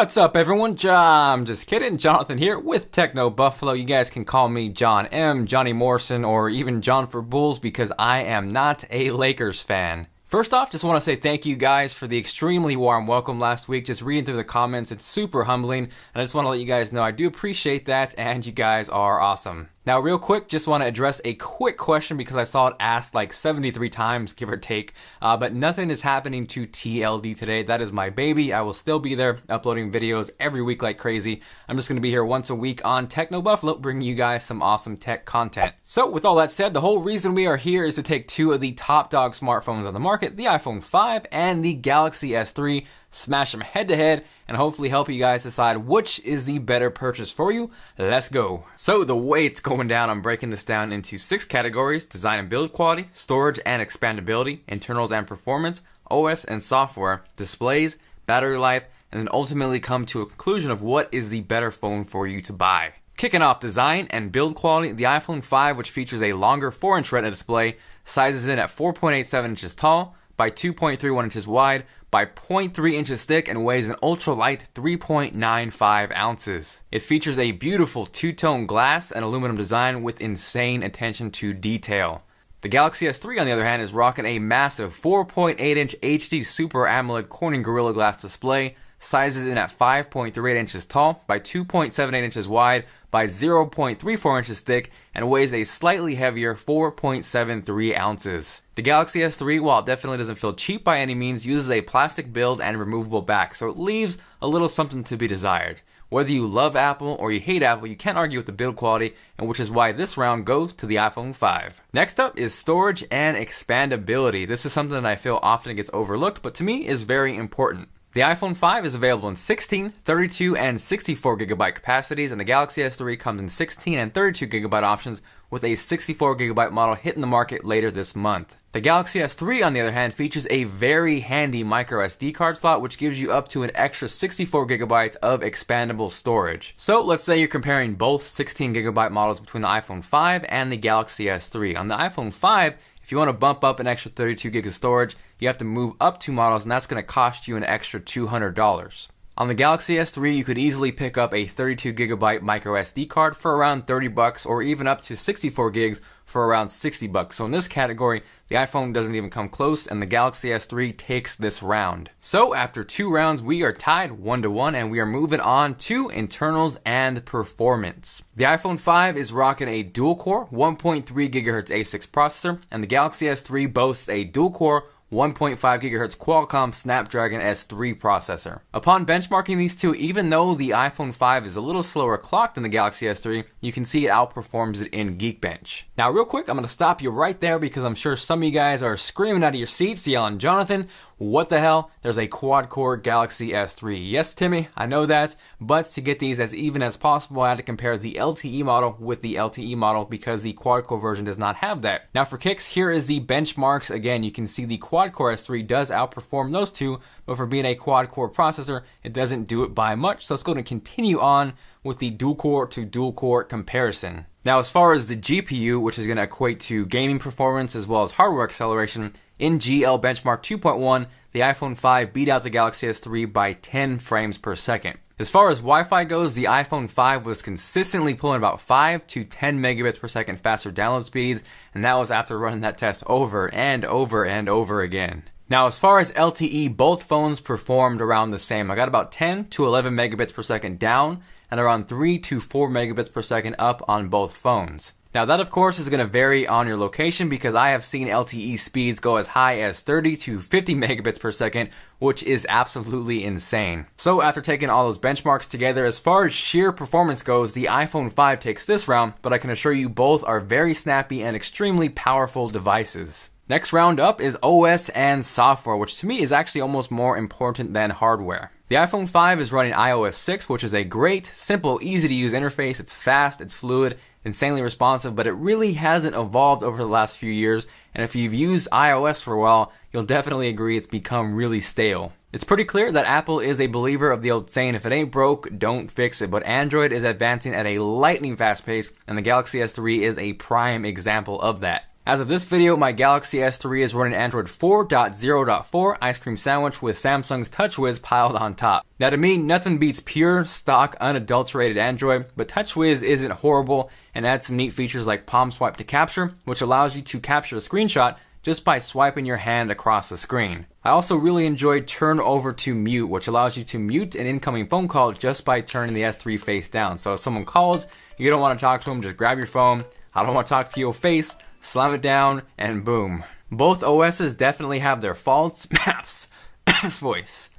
What's up, everyone? I'm just kidding. Jonathan here with Techno Buffalo. You guys can call me John M, Johnny Morrison, or even John for Bulls because I am not a Lakers fan. First off, just want to say thank you guys for the extremely warm welcome last week. Just reading through the comments, it's super humbling, and I just want to let you guys know I do appreciate that, and you guys are awesome. Now, real quick, just want to address a quick question because I saw it asked like 73 times, give or take, but nothing is happening to TLD today. That is my baby. I will still be there uploading videos every week like crazy. I'm just going to be here once a week on Techno Buffalo, bringing you guys some awesome tech content. So with all that said, the whole reason we are here is to take two of the top dog smartphones on the market, the iPhone 5 and the Galaxy S3, smash them head to head, and hopefully help you guys decide which is the better purchase for you. Let's go. So the way it's going down, I'm breaking this down into 6 categories: design and build quality, storage and expandability, internals and performance, OS and software, displays, battery life, and then ultimately come to a conclusion of what is the better phone for you to buy. Kicking off design and build quality, the iPhone 5, which features a longer 4-inch Retina display, sizes in at 4.87 inches tall by 2.31 inches wide by 0.3 inches thick and weighs an ultra-light 3.95 ounces. It features a beautiful two-tone glass and aluminum design with insane attention to detail. The Galaxy S3, on the other hand, is rocking a massive 4.8-inch HD Super AMOLED Corning Gorilla Glass display, sizes in at 5.38 inches tall by 2.78 inches wide by 0.34 inches thick and weighs a slightly heavier 4.73 ounces. The Galaxy S3, while it definitely doesn't feel cheap by any means, uses a plastic build and removable back, so it leaves a little something to be desired. Whether you love Apple or you hate Apple, you can't argue with the build quality, and which is why this round goes to the iPhone 5. Next up is storage and expandability. This is something that I feel often gets overlooked, but to me is very important. The iPhone 5 is available in 16, 32, and 64 gigabyte capacities, and the Galaxy S3 comes in 16 and 32 gigabyte options, with a 64 gigabyte model hitting the market later this month. The Galaxy S3, on the other hand, features a very handy micro SD card slot, which gives you up to an extra 64 gigabytes of expandable storage. So let's say you're comparing both 16 gigabyte models between the iPhone 5 and the Galaxy S3. On the iPhone 5, if you want to bump up an extra 32 gigs of storage, you have to move up 2 models, and that's going to cost you an extra $200. On the Galaxy S3, you could easily pick up a 32 gigabyte micro SD card for around $30, or even up to 64 gigs for around $60. So in this category, the iPhone doesn't even come close, and the Galaxy S3 takes this round. So after 2 rounds, we are tied 1-1, and we are moving on to internals and performance. The iPhone 5 is rocking a dual-core 1.3 GHz A6 processor, and the Galaxy S3 boasts a dual-core 1.5 GHz Qualcomm Snapdragon S3 processor. Upon benchmarking these two, even though the iPhone 5 is a little slower clocked than the Galaxy S3, you can see it outperforms it in Geekbench. Now real quick, I'm going to stop you right there because I'm sure some of you guys are screaming out of your seats yelling, "Jonathan, what the hell? There's a quad-core Galaxy S3. Yes, Timmy, I know that, but to get these as even as possible, I had to compare the LTE model with the LTE model because the quad-core version does not have that. Now for kicks, here is the benchmarks. Again, you can see the quad-core S3 does outperform those two, but for being a quad-core processor, it doesn't do it by much. So let's go and continue on with the dual-core to dual-core comparison. Now as far as the GPU, which is going to equate to gaming performance as well as hardware acceleration, in GL Benchmark 2.1, the iPhone 5 beat out the Galaxy S3 by 10 frames per second. As far as Wi-Fi goes, the iPhone 5 was consistently pulling about 5 to 10 megabits per second faster download speeds, and that was after running that test over and over and over again. Now as far as LTE, both phones performed around the same. I got about 10 to 11 megabits per second down, and around 3 to 4 megabits per second up on both phones. Now that of course is going to vary on your location because I have seen LTE speeds go as high as 30 to 50 megabits per second, which is absolutely insane. So after taking all those benchmarks together, as far as sheer performance goes, the iPhone 5 takes this round, but I can assure you both are very snappy and extremely powerful devices. Next round up is OS and software, which to me is actually almost more important than hardware. The iPhone 5 is running iOS 6, which is a great, simple, easy to use interface. It's fast, it's fluid, insanely responsive, but it really hasn't evolved over the last few years, and if you've used iOS for a while, you'll definitely agree it's become really stale. It's pretty clear that Apple is a believer of the old saying, if it ain't broke, don't fix it, but Android is advancing at a lightning fast pace, and the Galaxy S3 is a prime example of that. As of this video, my Galaxy S3 is running Android 4.0.4 Ice Cream Sandwich with Samsung's TouchWiz piled on top. Now to me, nothing beats pure, stock, unadulterated Android, but TouchWiz isn't horrible and adds some neat features like Palm Swipe to Capture, which allows you to capture a screenshot just by swiping your hand across the screen. I also really enjoyed Turn Over to Mute, which allows you to mute an incoming phone call just by turning the S3 face down. So if someone calls, you don't want to talk to them, just grab your phone. I don't want to talk to your face. Slam it down, and boom. Both OSs definitely have their faults, maps, voice,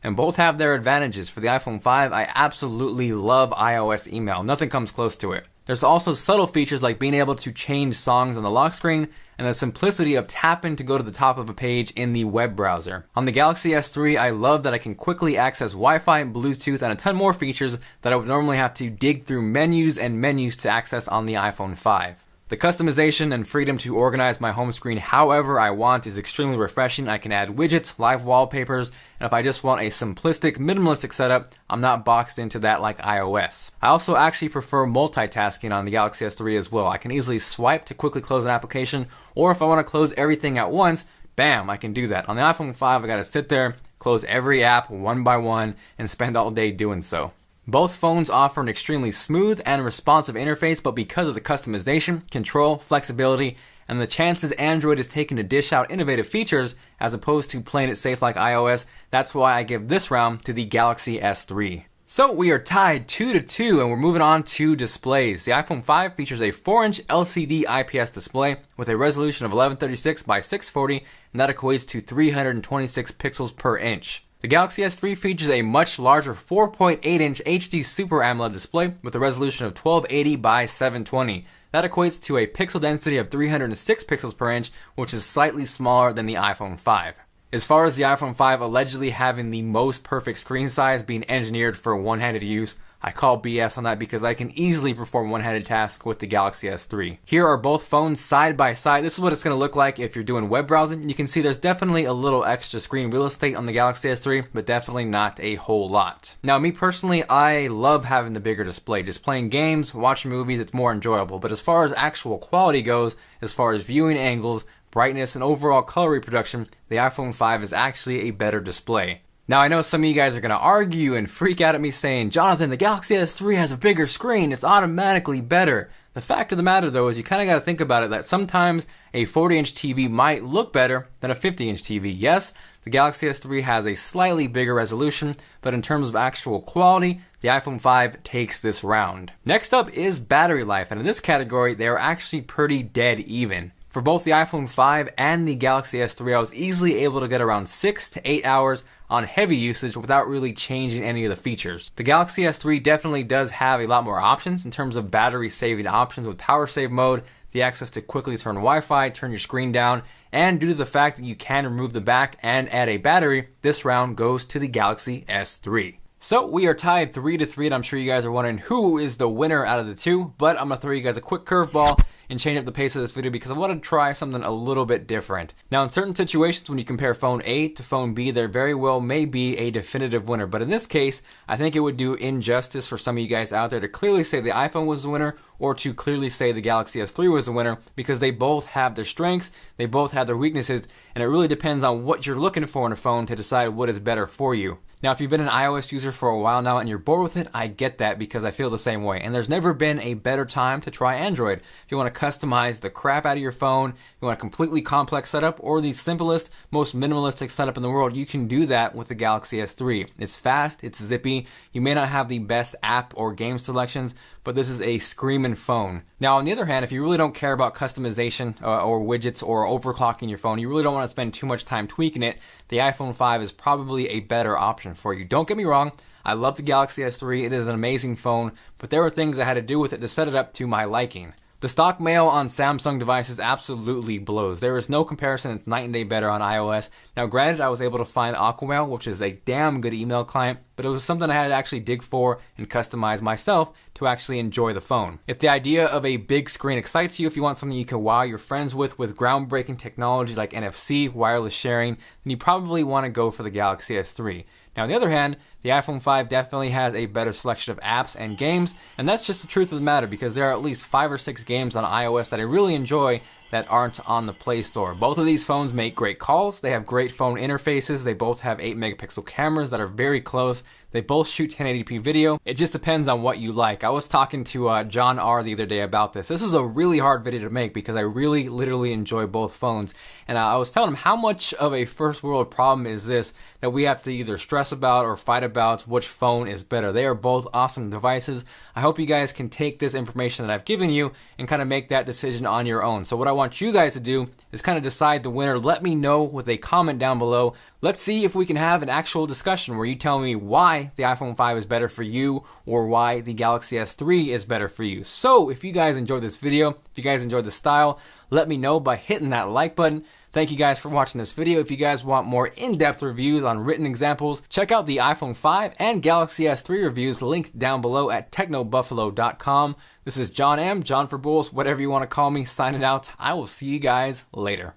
and both have their advantages. For the iPhone 5, I absolutely love iOS email. Nothing comes close to it. There's also subtle features like being able to change songs on the lock screen and the simplicity of tapping to go to the top of a page in the web browser. On the Galaxy S3, I love that I can quickly access Wi-Fi, Bluetooth, and a ton more features that I would normally have to dig through menus and menus to access on the iPhone 5. The customization and freedom to organize my home screen however I want is extremely refreshing. I can add widgets, live wallpapers, and if I just want a simplistic, minimalistic setup, I'm not boxed into that like iOS. I also actually prefer multitasking on the Galaxy S3 as well. I can easily swipe to quickly close an application, or if I want to close everything at once, bam, I can do that. On the iPhone 5, I gotta sit there, close every app one by one, and spend all day doing so. Both phones offer an extremely smooth and responsive interface, but because of the customization, control, flexibility, and the chances Android is taking to dish out innovative features as opposed to playing it safe like iOS, that's why I give this round to the Galaxy S3. So we are tied 2-2 and we're moving on to displays. The iPhone 5 features a 4-inch LCD IPS display with a resolution of 1136 by 640, and that equates to 326 pixels per inch. The Galaxy S3 features a much larger 4.8-inch HD Super AMOLED display with a resolution of 1280 by 720. That equates to a pixel density of 306 pixels per inch, which is slightly smaller than the iPhone 5. As far as the iPhone 5 allegedly having the most perfect screen size being engineered for one-handed use, I call BS on that because I can easily perform one-handed tasks with the Galaxy S3. Here are both phones side by side. This is what it's going to look like if you're doing web browsing. You can see there's definitely a little extra screen real estate on the Galaxy S3, but definitely not a whole lot. Now, me personally, I love having the bigger display. Just playing games, watching movies, it's more enjoyable. But as far as actual quality goes, as far as viewing angles, brightness, and overall color reproduction, the iPhone 5 is actually a better display. Now, I know some of you guys are going to argue and freak out at me saying, Jonathan, the Galaxy S3 has a bigger screen, it's automatically better. The fact of the matter, though, is you kind of got to think about it that sometimes a 40-inch TV might look better than a 50-inch TV. Yes, the Galaxy S3 has a slightly bigger resolution, but in terms of actual quality, the iPhone 5 takes this round. Next up is battery life, and in this category, they are actually pretty dead even. For both the iPhone 5 and the Galaxy S3, I was easily able to get around 6 to 8 hours on heavy usage without really changing any of the features. The Galaxy S3 definitely does have a lot more options in terms of battery saving options with power save mode, the access to quickly turn Wi-Fi, turn your screen down, and due to the fact that you can remove the back and add a battery, this round goes to the Galaxy S3. So we are tied 3-3, and I'm sure you guys are wondering who is the winner out of the two, but I'm going to throw you guys a quick curveball and change up the pace of this video because I want to try something a little bit different. Now, in certain situations when you compare phone A to phone B, there very well may be a definitive winner, but in this case, I think it would do injustice for some of you guys out there to clearly say the iPhone was the winner or to clearly say the Galaxy S3 was the winner because they both have their strengths, they both have their weaknesses, and it really depends on what you're looking for in a phone to decide what is better for you. Now, if you've been an iOS user for a while now and you're bored with it, I get that because I feel the same way. And there's never been a better time to try Android. If you want to customize the crap out of your phone, you want a completely complex setup, or the simplest, most minimalistic setup in the world, you can do that with the Galaxy S3. It's fast, it's zippy, you may not have the best app or game selections, but this is a screaming phone. Now, on the other hand, if you really don't care about customization or widgets or overclocking your phone, you really don't want to spend too much time tweaking it, the iPhone 5 is probably a better option for you. Don't get me wrong, I love the Galaxy S3, it is an amazing phone, but there were things I had to do with it to set it up to my liking. The stock mail on Samsung devices absolutely blows. There is no comparison, it's night and day better on iOS. Now granted, I was able to find Aquamail, which is a damn good email client, but it was something I had to actually dig for and customize myself to actually enjoy the phone. If the idea of a big screen excites you, if you want something you can wow your friends with groundbreaking technology like NFC, wireless sharing, then you probably want to go for the Galaxy S3. Now, on the other hand, the iPhone 5 definitely has a better selection of apps and games, and that's just the truth of the matter because there are at least 5 or 6 games on iOS that I really enjoy that aren't on the Play Store. Both of these phones make great calls. They have great phone interfaces. They both have 8 megapixel cameras that are very close. They both shoot 1080p video. It just depends on what you like. I was talking to John R. the other day about this. This is a really hard video to make because I really literally enjoy both phones. And I was telling him how much of a first world problem is this that we have to either stress about or fight about which phone is better. They are both awesome devices. I hope you guys can take this information that I've given you and kind of make that decision on your own. So what I want you guys to do is kind of decide the winner. Let me know with a comment down below. Let's see if we can have an actual discussion where you tell me why the iPhone 5 is better for you or why the Galaxy S3 is better for you. So if you guys enjoyed this video, if you guys enjoyed the style, let me know by hitting that like button. Thank you guys for watching this video. If you guys want more in-depth reviews on written examples, check out the iPhone 5 and Galaxy S3 reviews linked down below at technobuffalo.com. This is John M, John for Bulls, whatever you want to call me, signing out. I will see you guys later.